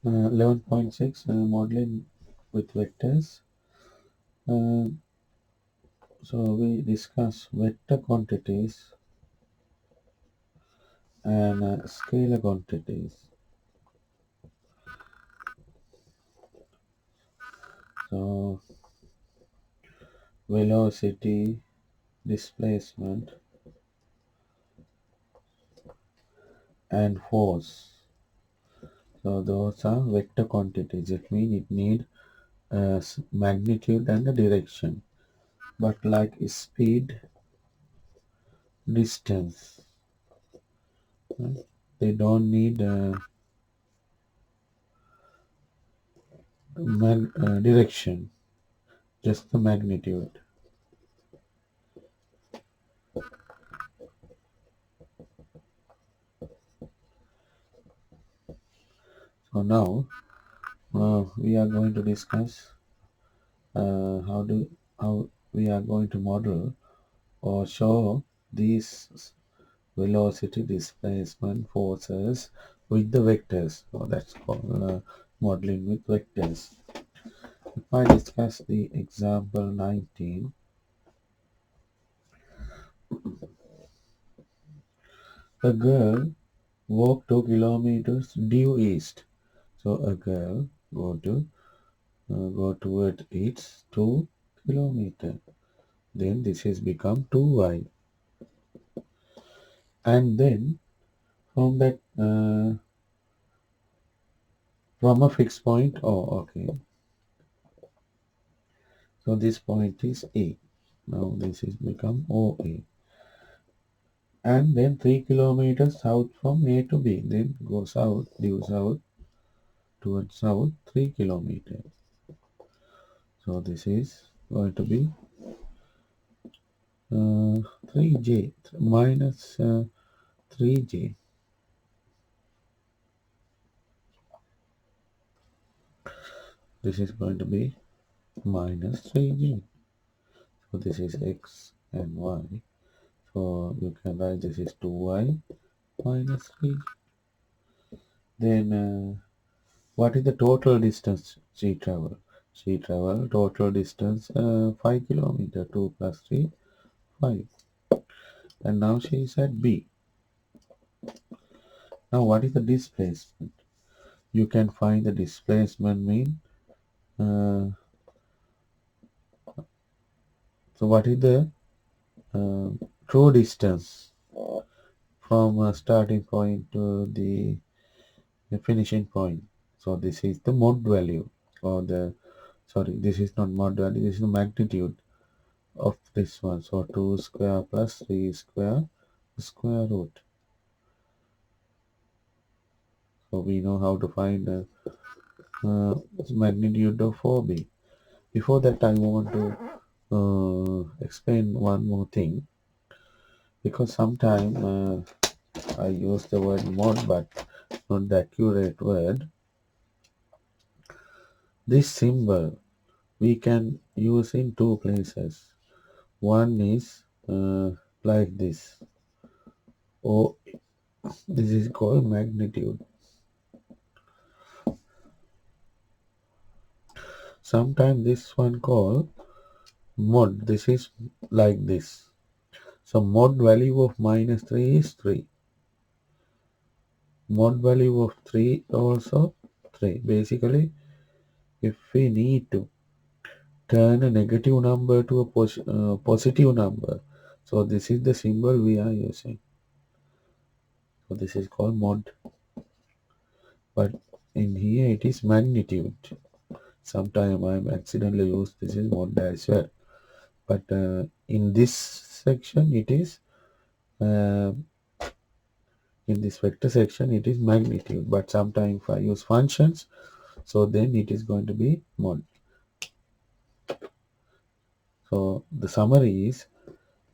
11.6 Modeling with vectors. Uh, so we discuss vector quantities and scalar quantities. So velocity, displacement, and force. So those are vector quantities. It means it need magnitude and a direction. But like speed, distance, right? They don't need direction, just the magnitude. So now we are going to discuss how we are going to model or show these velocity, displacement, forces with the vectors. So that's called modeling with vectors. If I discuss the example 19, a girl walked 2 kilometers due east. So a girl go toward its 2 kilometer. Then this has become 2y. And then from that from a fixed point, oh okay. So this point is A. Now this is become OA. And then 3 kilometers south from A to B. Then go south, due south towards south 3 kilometers. So this is going to be 3j minus 3j. This is going to be minus 3j. So this is x and y. So you can write this is 2y minus 3. Then what is the total distance she traveled? She traveled total distance 5 kilometer. 2 plus 3, 5. And now she is at B. Now what is the displacement? You can find the displacement mean. Uh, so what is the uh, true distance from starting point to the finishing point? So this is the mode value, or the sorry, this is not mode value, this is the magnitude of this one. So 2 square plus 3 square square root. So we know how to find the magnitude of 4b. Before that, I want to explain one more thing, because sometimes I use the word mod but not the accurate word. This symbol we can use in two places. One is like this. Oh, this is called magnitude. Sometimes this one called mod. This is like this. So mod value of minus 3 is 3. Mod value of 3 also 3. Basically, if we need to turn a negative number to a positive number, so this is the symbol we are using. So this is called mod. But in here it is magnitude. Sometime I am accidentally used this is mod as well. But in this section it is uh, in this vector section it is magnitude. But sometimes if I use functions, so then it is going to be mod. So the summary is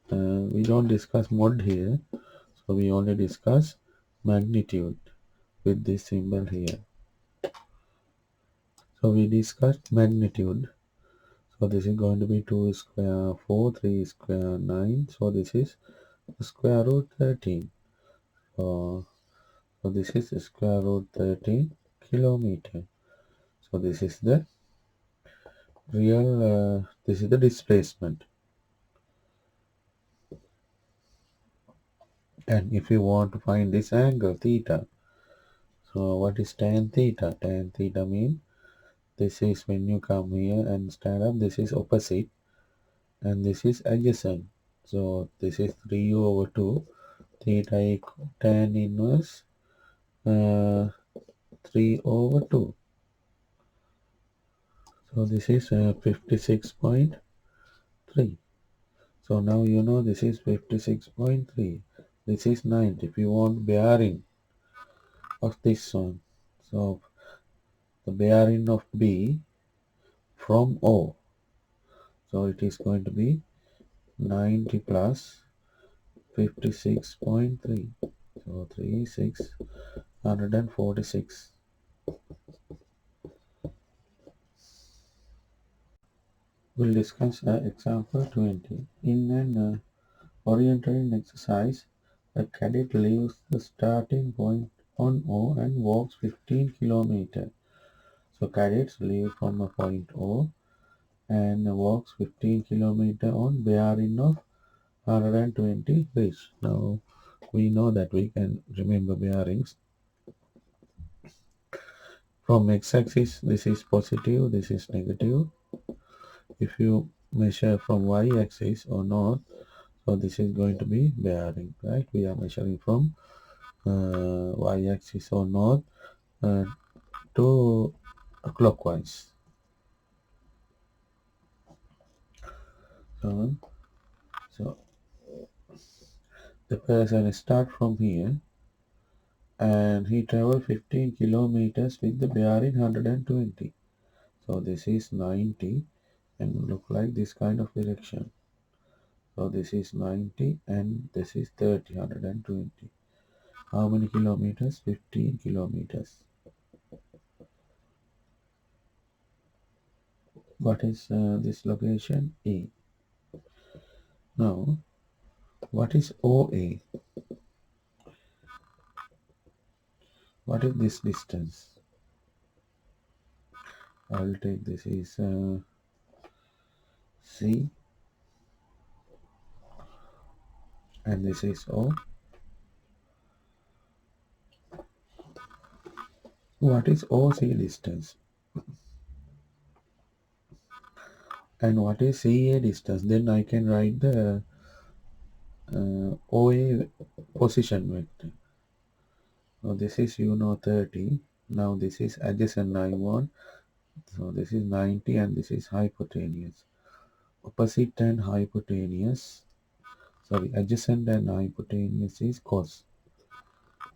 we don't discuss mod here, so we only discuss magnitude with this symbol here. So we discussed magnitude. So this is going to be 2 square 4, 3 square 9. So this is square root 13. So this is square root 13 kilometer. So this is the this is the displacement. And if you want to find this angle theta, so what is tan theta? Tan theta means this is when you come here and stand up, this is opposite and this is adjacent. So this is 3 over 2 theta equal tan inverse uh, 3 over 2. So this is 56.3. So now you know this is 56.3. This is 90. If you want bearing of this one, so the bearing of B from O, so it is going to be 90 plus 56.3. So 3646. We'll discuss example 20. In an orientation exercise, a cadet leaves the starting point on O and walks 15 kilometers. So cadets leave from a point O and walks 15 kilometers on bearing of 120 reach. Now we know that we can remember bearings. From x-axis, this is positive, this is negative. If you measure from y-axis or north, so this is going to be bearing, right? We are measuring from y-axis or north uh, to clockwise. So, so the person start from here and he traveled 15 kilometers with the bearing 120. So this is 90 and look like this kind of direction. So this is 90 and this is 30, 120. How many kilometers? 15 kilometers. What is this location? E. Now, what is OA? What is this distance? I will take this is C and this is O. What is OC distance? And what is CA distance? Then I can write the OA position vector. So this is 30. Now this is adjacent I want. So this is 90 and this is hypotenuse. Opposite and hypotenuse. Sorry, adjacent and hypotenuse is cos.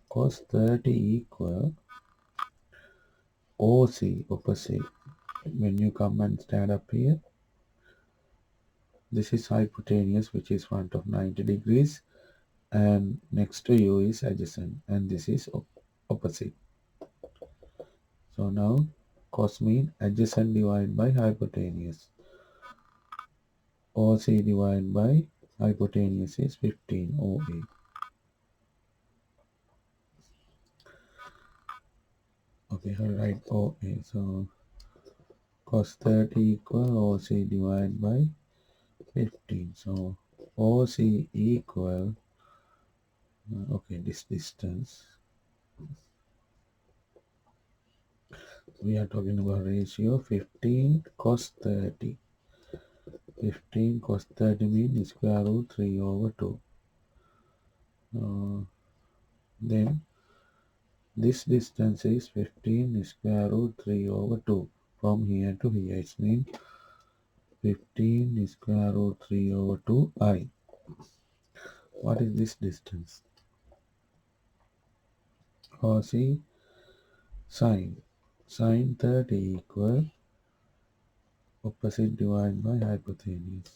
Cos 30 equal OC opposite. When you come and stand up here, this is hypotenuse which is front of 90 degrees and next to you is adjacent and this is opposite. So now cos mean adjacent divided by hypotenuse. OC divided by hypotenuse is 15 OA. Okay, I'll write OA. So cos 30 equal OC divided by 15. So OC equal, okay, this distance. We are talking about ratio 15 cos 30. 15 cos 30 means square root 3 over 2. Then this distance is 15 square root 3 over 2 from here to here. It means 15 square root 3 over 2 I. What is this distance? Or see sine. Sine 30 equal opposite divided by hypotenuse.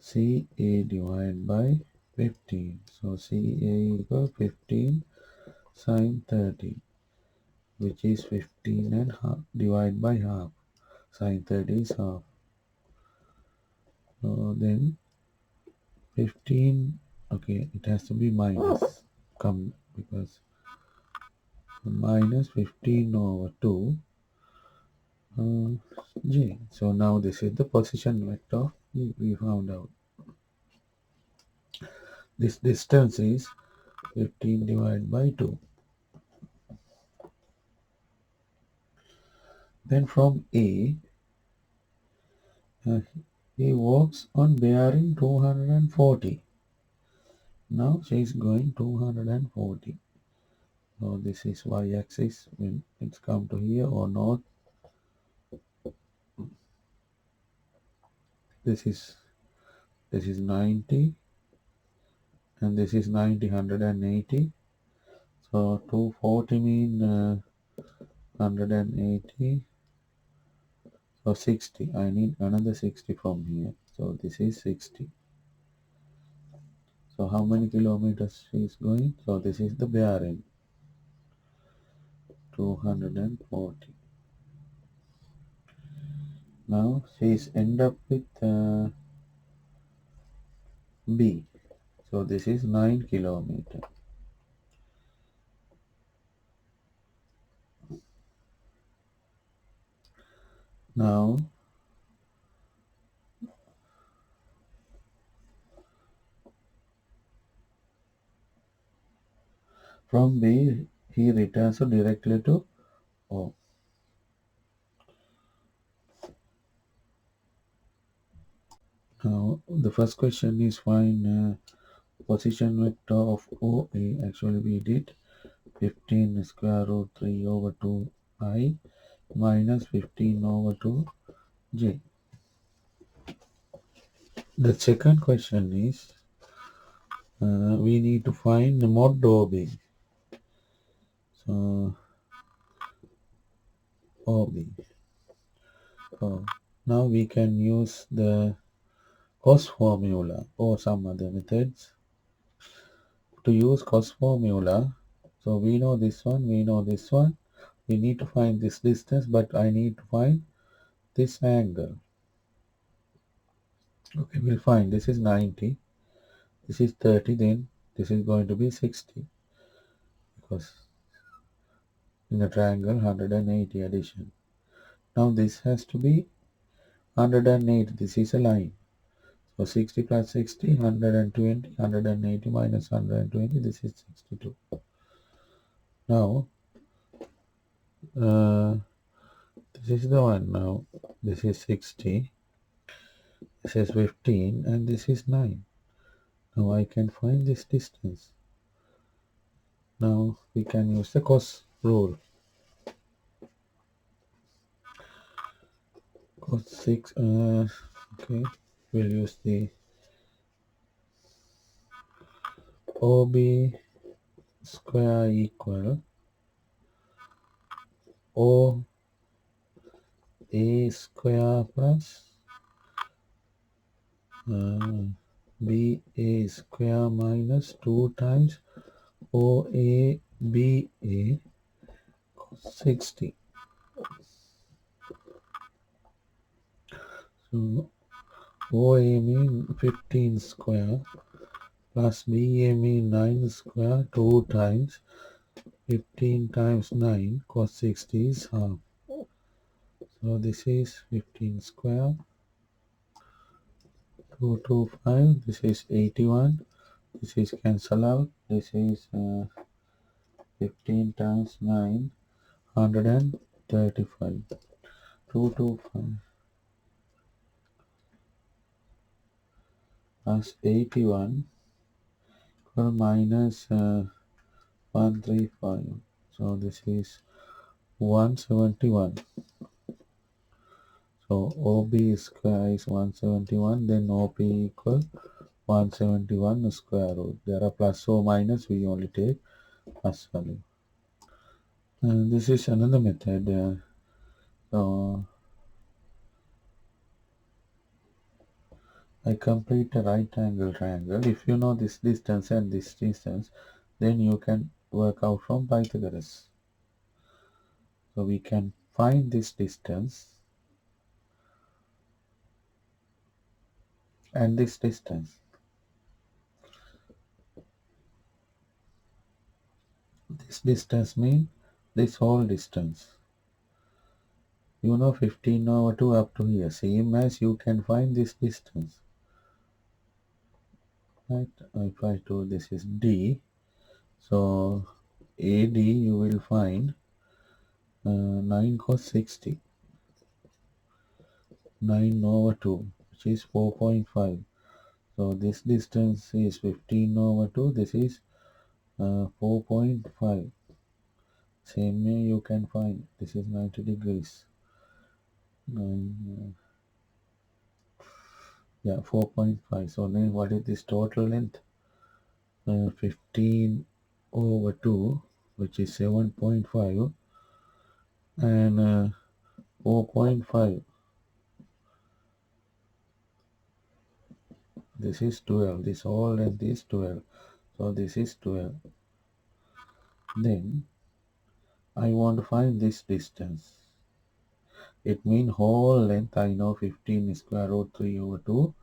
CA divided by 15. So CA equal 15 sine 30, which is 15 and half divided by half. Sine 30 is half. So then 15, okay, it has to be minus come because minus 15 over 2 uh, j. So now this is the position vector we found out. This distance is 15 divided by 2. Then from A, uh, he walks on bearing 240. Now she is going 240. So this is y-axis when it's come to here or north. This is 90 and this is 90, 180. So 240 mean 180. So 60. I need another 60 from here. So this is 60. So how many kilometers she is going? So this is the bearing 240. Now she is end up with B. So this is 9 kilometer. Now from B he returns directly to O. Now the first question is find position vector of OA. Actually we did 15 square root 3 over 2I minus 15 over 2j. The second question is we need to find the mod OB. So OB. So now we can use the cos formula or some other methods to use cos formula. So we know this one, we know this one. We need to find this distance, but I need to find this angle. Okay, we'll find this is 90, this is 30, then this is going to be 60 because in a triangle 180 addition. Now this has to be 108. This is a line. So 60 plus 60, 120, 180 minus 120, this is 62. Now, this is the one now. This is 60, this is 15, and this is 9. Now I can find this distance. Now we can use the cos rule. Cos 6, okay, we'll use the OB square equal OA square plus BA square minus 2 times OABA cos 60. So OA mean 15 square plus BA mean 9 square 2 times 15 times 9 cos 60 is half. So this is 15 square 225. This is 81. This is cancel out. This is 15 times 9 135. 225 plus 81 equal minus 135. So this is 171. So OB square is 171. Then OP equal 171 square root. There are plus or minus. We only take plus value. And this is another method. So I complete a right angle triangle. If you know this distance and this distance, then you can work out from Pythagoras. So we can find this distance and this distance. This distance means this whole distance. You know 15 over 2 up to here. Same as you can find this distance. Right? If I do this is D. So AD you will find 9 cos 60. 9 over 2 which is 4.5. So this distance is 15 over 2. This is 4.5. Same way you can find this is 90 degrees. 9, yeah, 4.5. So then what is this total length? 15 over 2 which is 7.5 and 4.5. This is 12. This whole length is 12. So this is 12. Then I want to find this distance. It means whole length I know 15 square root 3 over 2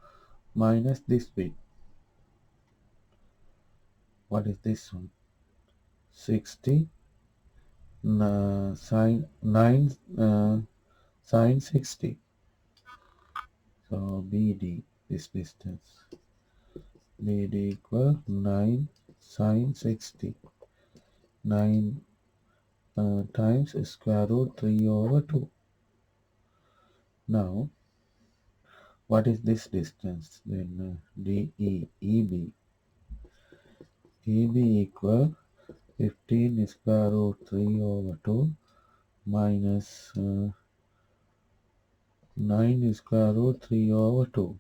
minus this bit. What is this one? 60 sine 9 sine 60. So BD, this distance. BD equal 9 sine 60. 9 times square root 3 over 2. Now, what is this distance? Then DE, EB. EB equal 15 square root 3 over 2 minus 9 square root 3 over 2.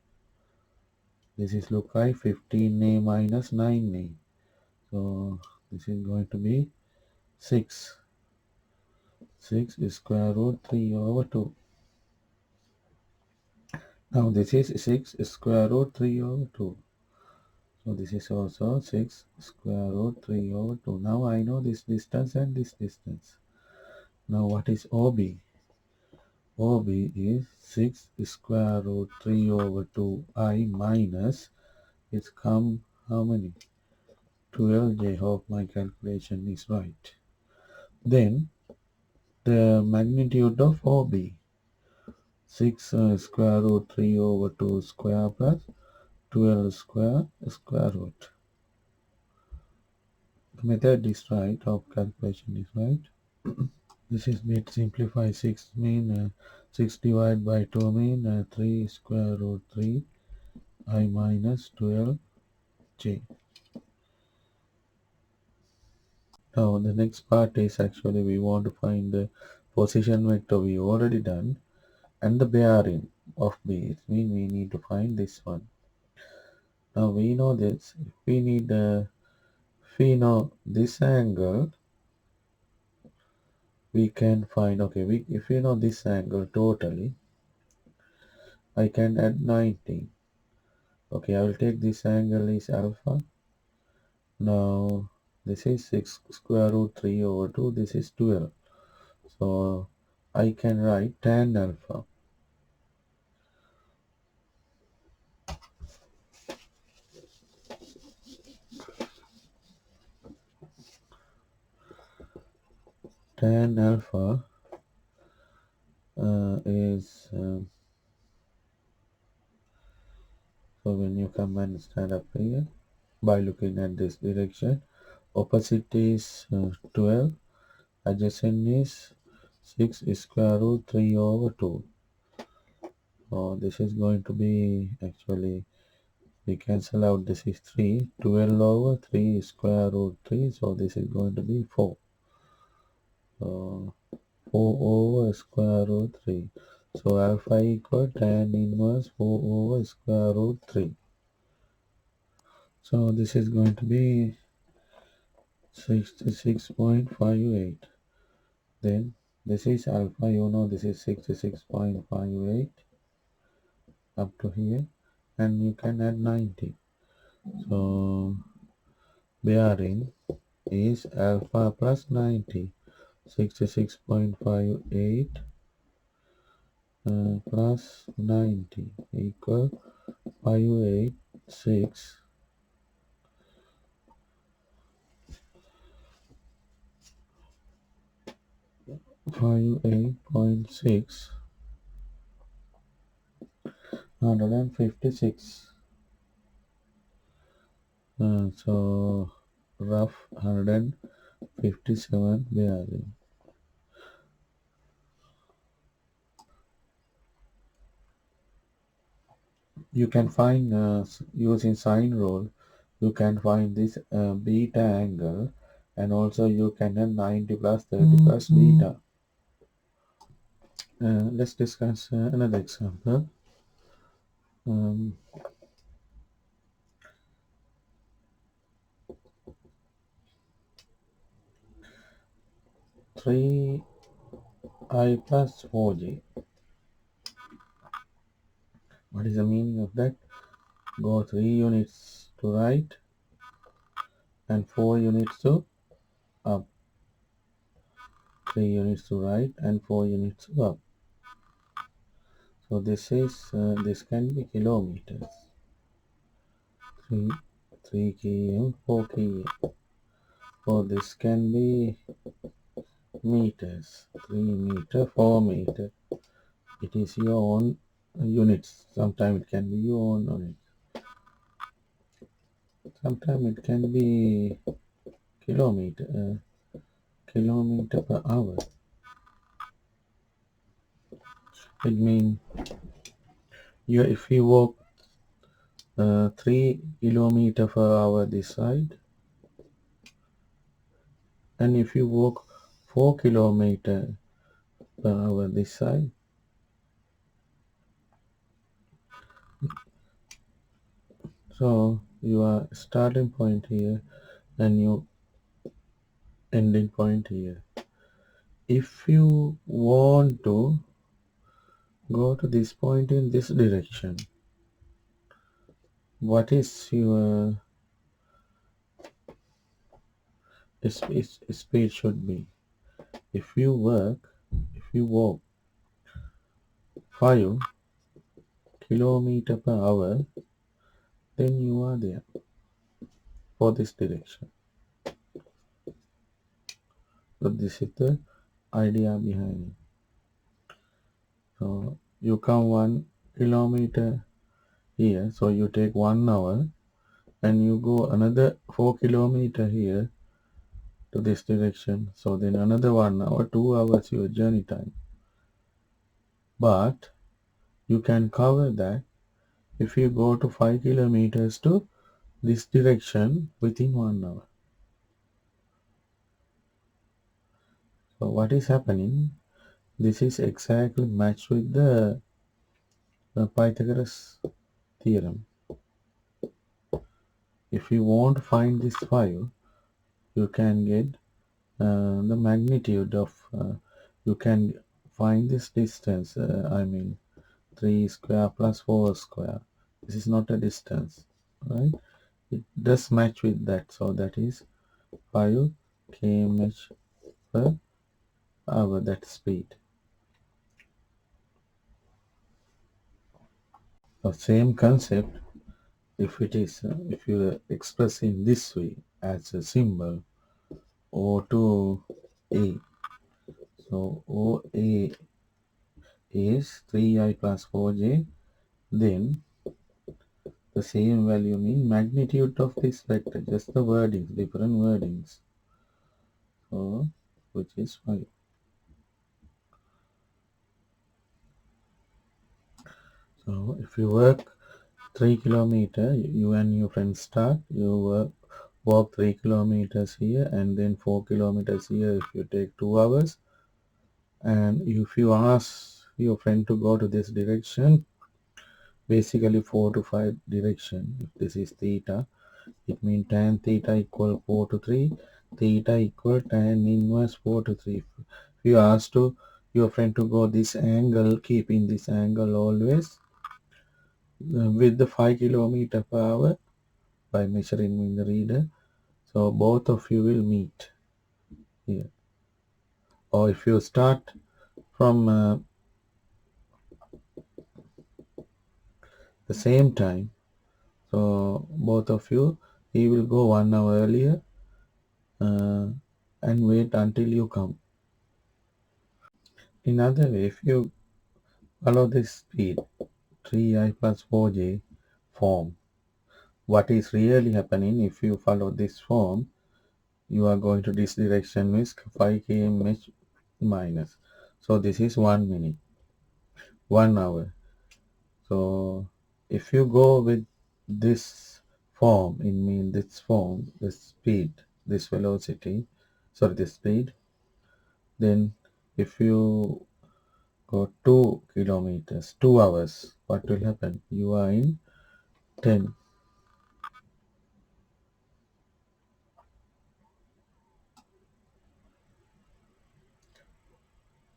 This is look like 15a minus 9a. So this is going to be 6. 6 square root 3 over 2. Now this is 6 square root 3 over 2. So this is also 6 square root 3 over 2. Now I know this distance and this distance. Now what is OB? OB is 6 square root 3 over 2I minus, it's come how many? 12j. Hope my calculation is right. Then the magnitude of OB. 6 square root 3 over 2 square plus 12 square root. The method is right, of calculation is right. This is bit simplify 6 mean 6 divided by 2 mean 3 square root 3 I minus 12j. Now the next part is actually we want to find the position vector we already done and the bearing of B. It means we need to find this one. Now we know this. If we know this angle, we can find if we know this angle totally, I can add 90. Okay, I will take this angle is alpha. Now this is 6 square root 3 over 2. This is 12. So I can write tan alpha. Tan alpha is so when you come and stand up here by looking at this direction, opposite is 12, adjacent is 6 square root 3 over 2. So this is going to be actually we cancel out this is 3, 12 over 3 square root 3, so this is going to be 4. So 4 over square root 3. So alpha equal tan inverse 4 over square root 3. So this is going to be 66.58. Then this is alpha, you know this is 66.58 up to here, and you can add 90. So bearing is alpha plus 90. 66.58 plus 90 equal 586. 58.6 156. So rough 157 bearing. You can find using sine rule. You can find this beta angle, and also you can have 90 plus 30 plus beta. Let's discuss another example. Um, 3I plus 4j. What is the meaning of that? Go 3 units to right and 4 units to up. 3 units to right and 4 units to up. So this can be kilometers. 3, 3 km, 4 km. So this can be meters. 3 meter, 4 meter. It is your own units. Sometimes it can be your own unit. Sometimes it can be kilometer, kilometer per hour. It means if you walk 3 kilometer per hour this side, and if you walk 4 kilometer per hour this side, so your starting point here and your ending point here. If you want to go to this point in this direction, what is your speed should be? If you walk 5 kilometer per hour, then you are there for this direction. So this is the idea behind it. So you come 1 kilometer here, so you take 1 hour and you go another 4 kilometer here to this direction. So then another 1 hour, 2 hours your journey time. But you can cover that if you go to 5 kilometers to this direction within 1 hour. So what is happening? This is exactly matched with the Pythagoras theorem. If you want to find this 5, you can get the magnitude of, you can find this distance, 3 square plus 4 square. This is not a distance, right? It does match with that, so that is 5 km per hour, that speed. The same concept, if you express in this way as a symbol O to A, so OA is 3I plus 4J, then the same value mean magnitude of this vector, just the wordings, different wordings. So, which is 5. So, if you work 3 kilometer, you and your friends start, walk 3 kilometers here and then 4 kilometers here if you take 2 hours. And if you ask your friend to go to this direction, basically 4 to 5 direction, if this is theta, it means tan theta equal 4 to 3, theta equal tan inverse 4 to 3. If you ask to your friend to go this angle, keeping this angle always with the 5 kilometer per hour by measuring in the reader, so both of you will meet here. Or if you start from the same time, so both of you, he will go 1 hour earlier and wait until you come. In other way, if you follow this speed 3i plus 4j form, what is really happening if you follow this form, you are going to this direction with 5 km minus. So this is 1 minute, 1 hour. So if you go with this form, in mean this form, this speed, this velocity, sorry, this speed, then if you go 2 kilometers, 2 hours, what will happen? You are in 10,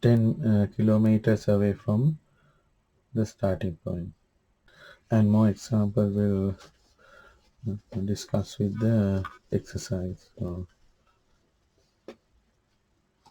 10 kilometers away from the starting point. And more example will discuss with the exercise. So